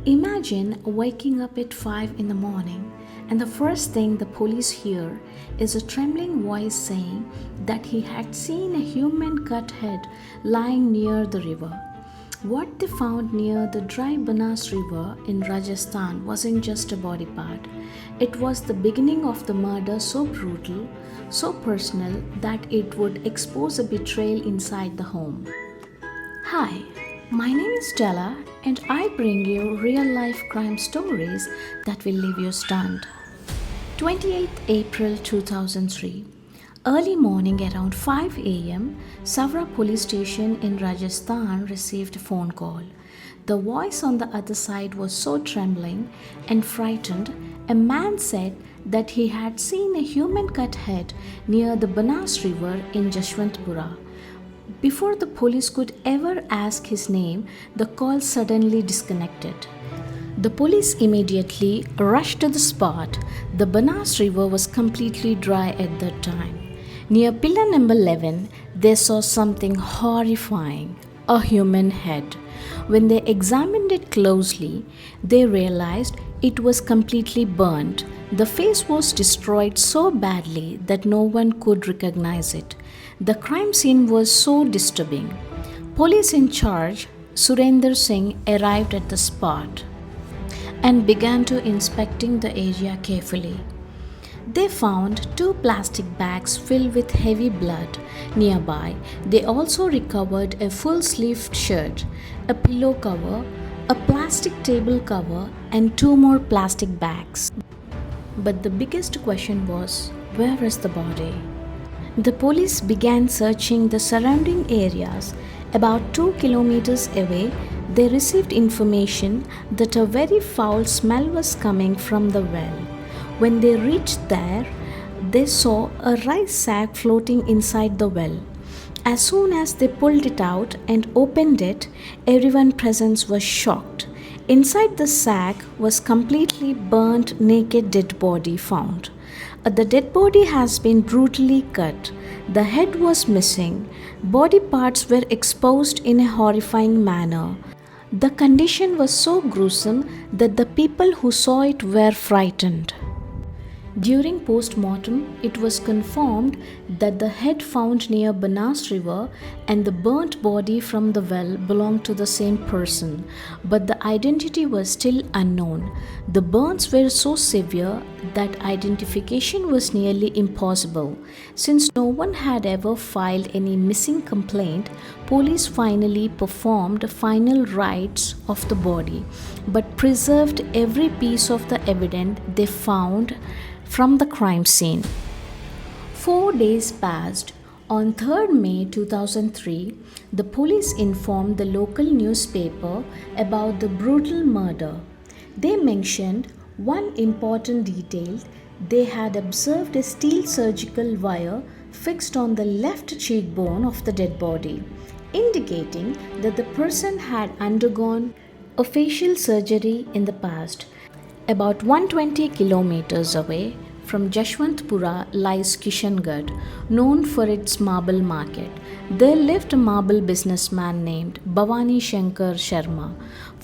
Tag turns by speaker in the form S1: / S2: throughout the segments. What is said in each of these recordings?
S1: Imagine waking up at 5 in the morning and the first thing the police hear is a trembling voice saying that he had seen a human cut head lying near the river. What they found near the dry Banas river in Rajasthan wasn't just a body part. It was the beginning of the murder so brutal, so personal that it would expose a betrayal inside the home. Hi, my name is Stella and I bring you real life crime stories that will leave you stunned. 28th April 2003. Early morning around 5 am, Savra police station in Rajasthan received a phone call. The voice on the other side was so trembling and frightened, a man said that he had seen a human cut head near the Banas river in Jashwantpura. Before the police could ever ask his name, the call suddenly disconnected. The police immediately rushed to the spot. The Banas river was completely dry at that time. Near pillar number 11, they saw something horrifying, a human head. When they examined it closely, they realized it was completely burnt. The face was destroyed so badly that no one could recognize it. The crime scene was so disturbing. Police in charge, Surender Singh, arrived at the spot and began to inspecting the area carefully. They found two plastic bags filled with heavy blood nearby. They also recovered a full-sleeved shirt, a pillow cover, a plastic table cover, and two more plastic bags. But the biggest question was, where is the body? The police began searching the surrounding areas. About 2 kilometers away, they received information that a very foul smell was coming from the well. When they reached there, they saw a rice sack floating inside the well. As soon as they pulled it out and opened it, everyone present was shocked. Inside the sack was completely burnt, naked dead body found. The dead body has been brutally cut. The head was missing. Body parts were exposed in a horrifying manner. The condition was so gruesome that the people who saw it were frightened. During post-mortem, it was confirmed that the head found near Banas river and the burnt body from the well belonged to the same person, but the identity was still unknown. The burns were so severe that identification was nearly impossible. Since no one had ever filed any missing complaint, police finally performed final rites of the body, but preserved every piece of the evidence they found from the crime scene. 4 days passed. On 3rd May 2003, the police informed the local newspaper about the brutal murder. They mentioned one important detail: they had observed a steel surgical wire fixed on the left cheekbone of the dead body, indicating that the person had undergone a facial surgery in the past. About 120 kilometers away from Jashwantpura lies Kishangarh, known for its marble market. There lived a marble businessman named Bhavani Shanker Sharma.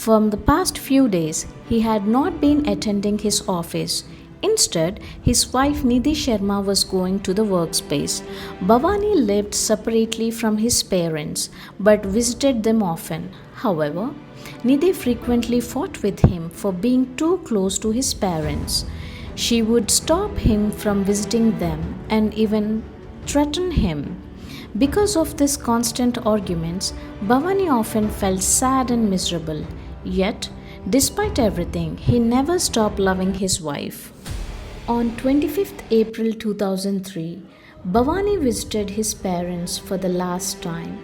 S1: From the past few days, he had not been attending his office. Instead, his wife Nidhi Sharma was going to the workspace. Bhavani lived separately from his parents but visited them often. However, Nidhi frequently fought with him for being too close to his parents. She would stop him from visiting them and even threaten him. Because of these constant arguments, Bhavani often felt sad and miserable. Yet, despite everything, he never stopped loving his wife. On 25th April 2003, Bhavani visited his parents for the last time.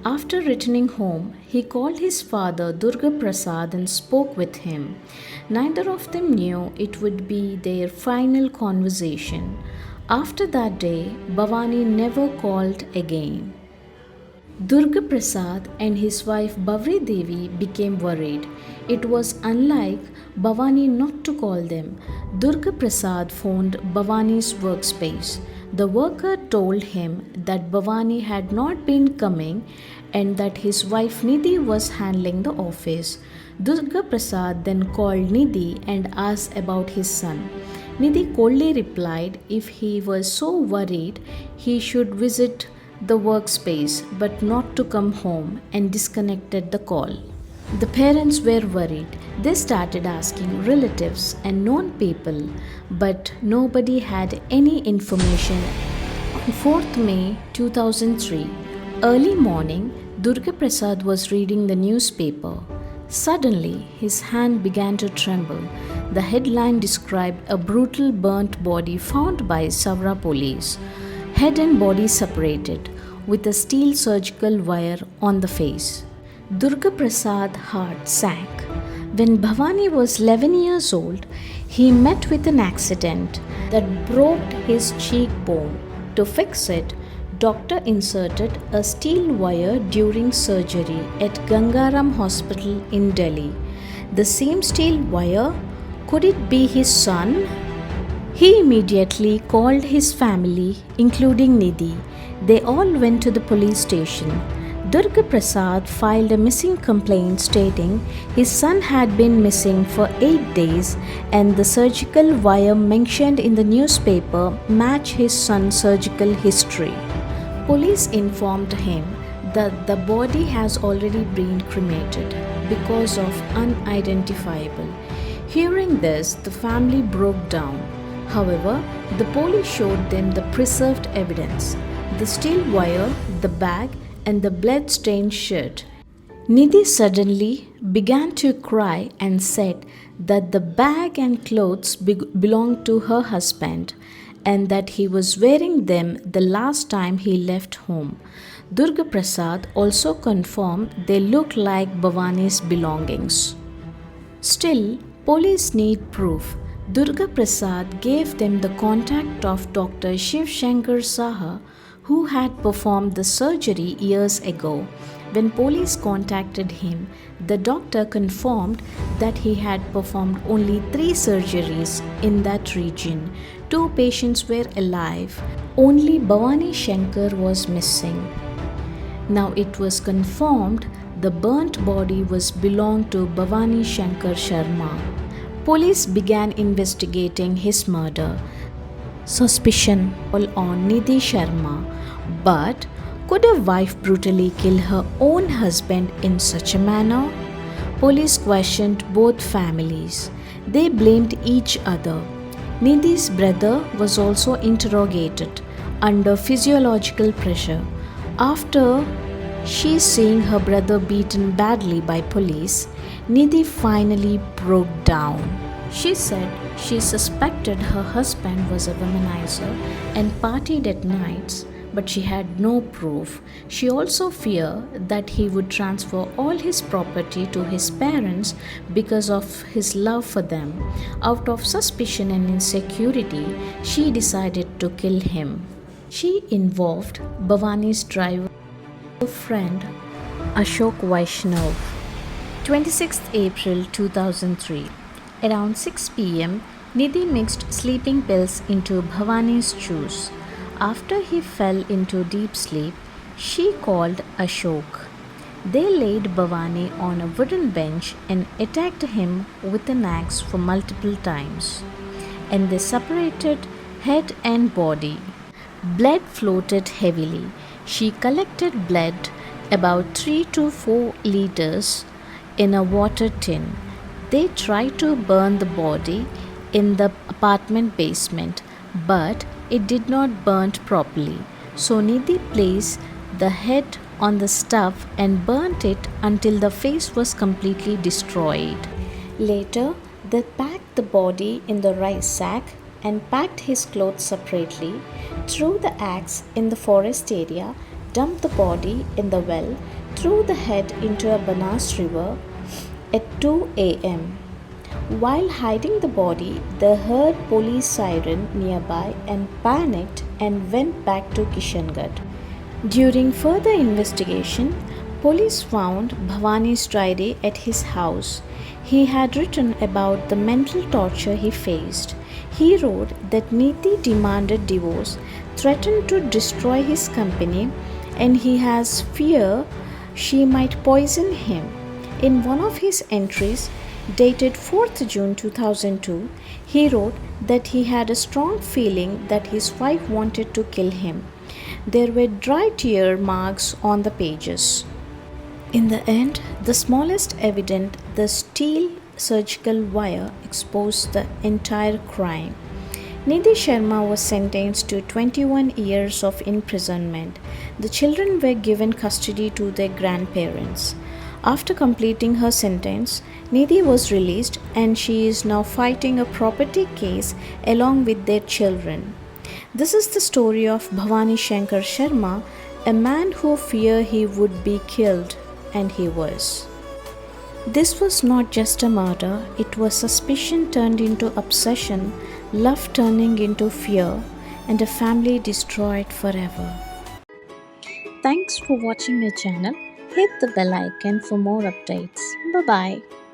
S1: After returning home, he called his father Durga Prasad and spoke with him. Neither of them knew it would be their final conversation. After that day, Bhavani never called again. Durga Prasad and his wife Bhavri Devi became worried. It was unlike Bhavani not to call them. Durga Prasad phoned Bhavani's workspace. The worker told him that Bhavani had not been coming and that his wife Nidhi was handling the office. Durga Prasad then called Nidhi and asked about his son. Nidhi coldly replied if he was so worried he should visit the workspace but not to come home, and disconnected the call. The parents were worried. They started asking relatives and known people, but nobody had any information. On 4th May 2003, early morning, Durga Prasad was reading the newspaper. Suddenly, his hand began to tremble. The headline described a brutal burnt body found by Savra police, head and body separated, with a steel surgical wire on the face. Durga Prasad's heart sank. When Bhavani was 11 years old, he met with an accident that broke his cheekbone. To fix it, doctor inserted a steel wire during surgery at Gangaram Hospital in Delhi. The same steel wire? Could it be his son? He immediately called his family, including Nidhi. They all went to the police station. Durga Prasad filed a missing complaint stating his son had been missing for 8 days and the surgical wire mentioned in the newspaper matched his son's surgical history. Police informed him that the body has already been cremated because of unidentifiable. Hearing this, the family broke down. However, the police showed them the preserved evidence: the steel wire, the bag, and the blood-stained shirt. Nidhi suddenly began to cry and said that the bag and clothes belonged to her husband and that he was wearing them the last time he left home. Durga Prasad also confirmed they looked like Bhavani's belongings. Still, police need proof. Durga Prasad gave them the contact of Dr. Shiv Shankar Sharma, who had performed the surgery years ago. When police contacted him, the doctor confirmed that he had performed only 3 surgeries in that region. 2 patients were alive. Only Bhavani Shankar was missing. Now it was confirmed the burnt body was belonged to Bhavani Shanker Sharma. Police began investigating his murder. Suspicion fell on Nidhi Sharma. But could a wife brutally kill her own husband in such a manner? Police questioned both families. They blamed each other. Nidhi's brother was also interrogated under physiological pressure. After she seeing her brother beaten badly by police, Nidhi finally broke down. She said she suspected her husband was a womanizer and partied at nights, but she had no proof. She also feared that he would transfer all his property to his parents because of his love for them. Out of suspicion and insecurity, she decided to kill him. She involved Bhavani's driver friend Ashok Vaishnav. 26th April 2003. Around 6 p.m., Nidhi mixed sleeping pills into Bhavani's juice. After he fell into deep sleep, she called Ashok. They laid Bhavani on a wooden bench and attacked him with an axe for multiple times. And they separated head and body. Blood floated heavily. She collected blood, about 3 to 4 liters, in a water tin. They tried to burn the body in the apartment basement, but it did not burn properly. So Nidhi placed the head on the stove and burnt it until the face was completely destroyed. Later, they packed the body in the rice sack and packed his clothes separately, threw the axe in the forest area, dumped the body in the well, threw the head into a Banas river at 2 a.m. While hiding the body, they heard police siren nearby and panicked and went back to Kishangarh. During further investigation, police found Bhavani's diary at his house. He had written about the mental torture he faced. He wrote that Nidhi demanded divorce, threatened to destroy his company, and he has fear she might poison him. In one of his entries, dated 4th June 2002, he wrote that he had a strong feeling that his wife wanted to kill him. There were dry tear marks on the pages. In the end, the smallest evidence, the steel surgical wire, exposed the entire crime. Nidhi Sharma was sentenced to 21 years of imprisonment. The children were given custody to their grandparents. After completing her sentence, Nidhi was released and she is now fighting a property case along with their children. This is the story of Bhavani Shanker Sharma, a man who feared he would be killed, and he was. This was not just a murder, it was suspicion turned into obsession, love turning into fear, and a family destroyed forever. Thanks for watching my channel. Hit the bell icon for more updates. Bye bye.